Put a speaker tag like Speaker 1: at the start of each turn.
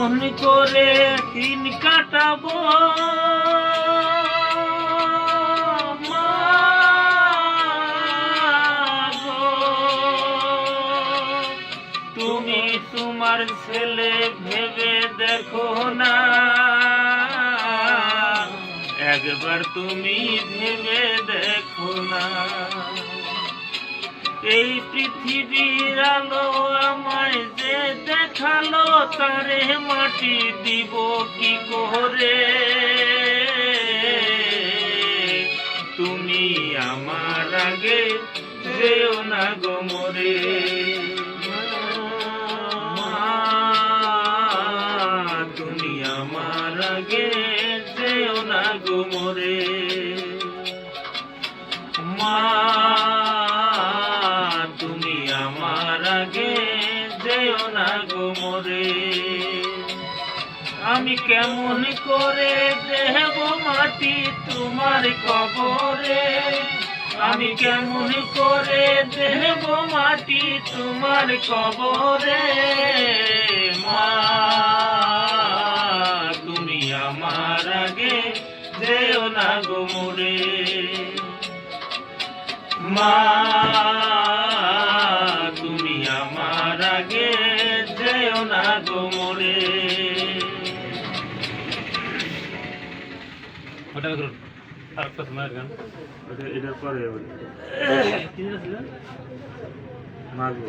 Speaker 1: কেমন করে দিন কাটাবো মা গো, তুমি তোমার ছেলে ভেবে দেখো না, একবার তুমি ভেবে দেখো না। এই পৃথিবীর আলো আমায় যে দেখালো, তারে মাটি দিব কি করে? তুমি আমার আগে যেও না গো মরে, তুমি আমার আগে যেও না গো মরে। মা তুমি আমার আগে যেও না গো মরে। আমি কেমন করে দেব মাটি তোমার কবরে, আমি কেমন করে দেব মাটি তোমার কবরে। মা তুমি আমার আগে যেও না গো মরে। মা তুমি আমার আগে যেও না গো মরে। ওটা করুন আরেকটা সময়ের গান, এটার পরে কি ছিল মাগো।